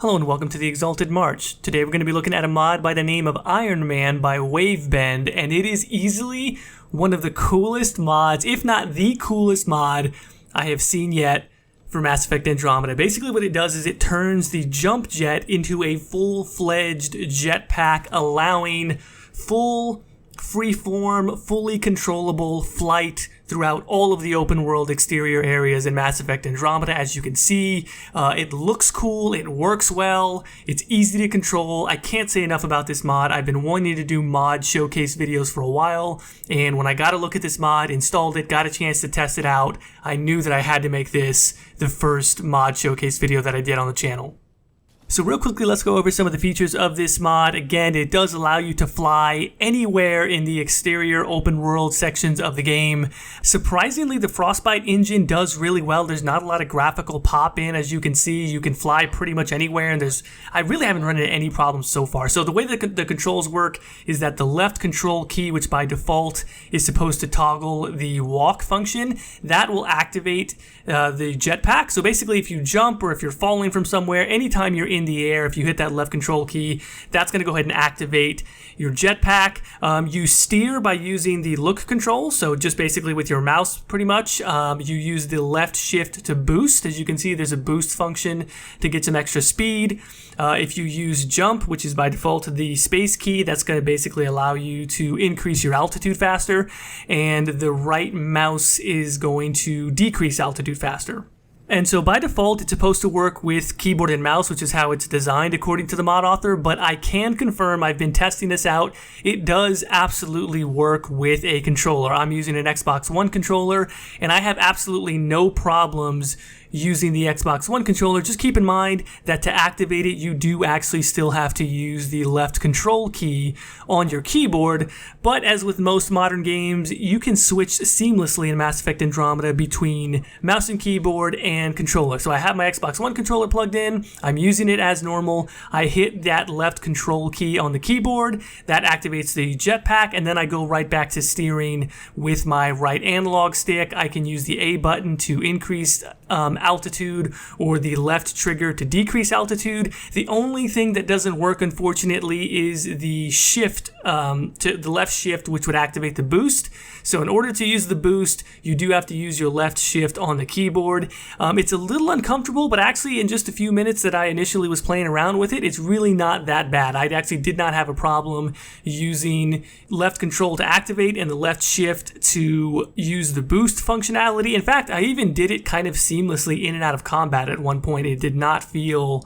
Hello and welcome to the Exalted March. Today we're going to be looking at a mod by the name of Iron Man by Wavebend, and it is easily one of the coolest mods, if not the coolest mod I have seen yet for Mass Effect Andromeda. Basically what it does is it turns the jump jet into a full-fledged jetpack, allowing full, freeform, fully controllable flight throughout all of the open world exterior areas in Mass Effect Andromeda. As you can see, it looks cool, it works well, it's easy to control. I can't say enough about this mod. I've been wanting to do mod showcase videos for a while, and when I got a look at this mod, installed it, got a chance to test it out, I knew that I had to make this the first mod showcase video that I did on the channel. So real quickly, let's go over some of the features of this mod. Again, it does allow you to fly anywhere in the exterior open world sections of the game. Surprisingly, the Frostbite engine does really well. There's not a lot of graphical pop in. As you can see, you can fly pretty much anywhere, and I really haven't run into any problems so far. So the way that the controls work is that the left control key, which by default is supposed to toggle the walk function, that will activate the jetpack. So basically, if you jump or if you're falling from somewhere, anytime you're in the air, if you hit that left control key, that's going to go ahead and activate your jetpack. You steer by using the look control, so just basically with your mouse pretty much. You use the left shift to boost. As you can see, there's a boost function to get some extra speed. If you use jump, which is by default the space key, that's going to basically allow you to increase your altitude faster, and the right mouse is going to decrease altitude faster. And so by default, it's supposed to work with keyboard and mouse, which is how it's designed according to the mod author, but I can confirm, I've been testing this out, it does absolutely work with a controller. I'm using an Xbox One controller, and I have absolutely no problems using the Xbox One controller. Just keep in mind that to activate it, you do actually still have to use the left control key on your keyboard, but as with most modern games, you can switch seamlessly in Mass Effect Andromeda between mouse and keyboard and controller. So I have my Xbox One controller plugged in, I'm using it as normal, I hit that left control key on the keyboard, that activates the jetpack, and then I go right back to steering with my right analog stick. I can use the A button to increase altitude or the left trigger to decrease altitude. The only thing that doesn't work, unfortunately, is the shift, to the left shift, which would activate the boost. So in order to use the boost, you do have to use your left shift on the keyboard. It's a little uncomfortable, but actually in just a few minutes that I initially was playing around with it, it's really not that bad. I actually did not have a problem using left control to activate and the left shift to use the boost functionality. In fact, I even did it kind of seamlessly in and out of combat at one point. It did not feel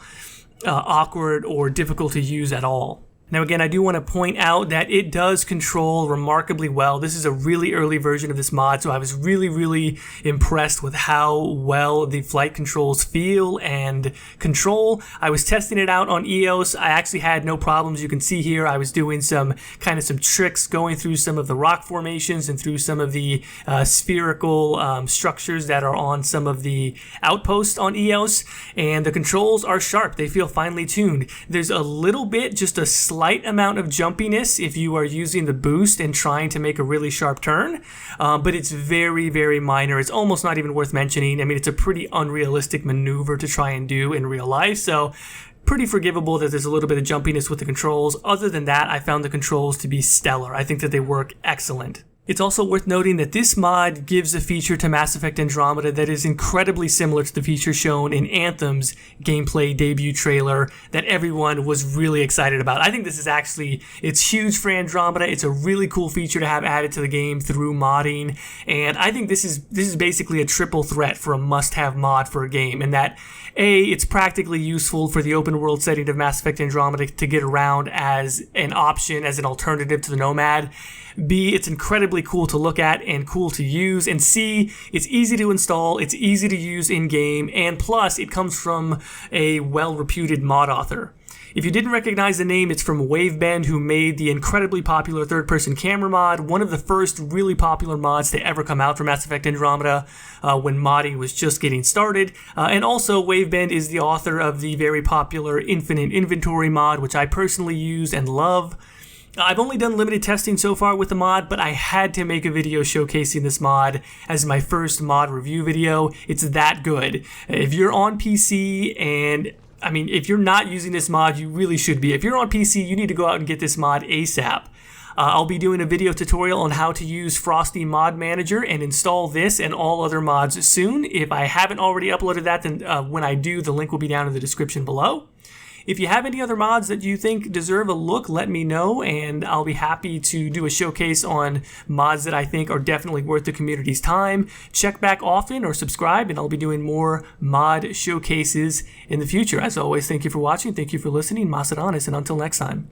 awkward or difficult to use at all. Now again, I do want to point out that it does control remarkably well. This is a really early version of this mod, so I was really impressed with how well the flight controls feel and control. I was testing it out on EOS. I actually had no problems. You can see here I was doing some tricks, going through some of the rock formations and through some of the spherical structures that are on some of the outposts on EOS, and the controls are sharp. They feel finely tuned. There's a little bit, just a slight amount of jumpiness if you are using the boost and trying to make a really sharp turn, but it's very minor. It's almost not even worth mentioning. I mean, it's a pretty unrealistic maneuver to try and do in real life, so pretty forgivable that there's a little bit of jumpiness with the controls. Other than that, I found the controls to be stellar. I think that they work excellent. It's also worth noting that this mod gives a feature to Mass Effect Andromeda that is incredibly similar to the feature shown in Anthem's gameplay debut trailer that everyone was really excited about. I think this is actually, it's huge for Andromeda. It's a really cool feature to have added to the game through modding, and I think this is basically a triple threat for a must-have mod for a game, in that A, it's practically useful for the open world setting of Mass Effect Andromeda to get around as an option, as an alternative to the Nomad. B, it's incredibly cool to look at and cool to use, and C, it's easy to install, it's easy to use in-game, and plus, it comes from a well-reputed mod author. If you didn't recognize the name, it's from Wavebend, who made the incredibly popular third-person camera mod, one of the first really popular mods to ever come out for Mass Effect Andromeda when modding was just getting started. And also, Wavebend is the author of the very popular Infinite Inventory mod, which I personally use and love. I've only done limited testing so far with the mod, but I had to make a video showcasing this mod as my first mod review video. It's that good. If you're on PC and I mean, if you're not using this mod, you really should be. If you're on PC, you need to go out and get this mod ASAP. I'll be doing a video tutorial on how to use Frosty Mod Manager and install this and all other mods soon. If I haven't already uploaded that, then when I do, the link will be down in the description below. If you have any other mods that you think deserve a look, let me know, and I'll be happy to do a showcase on mods that I think are definitely worth the community's time. Check back often or subscribe, and I'll be doing more mod showcases in the future. As always, thank you for watching, thank you for listening, Macedonis, and until next time.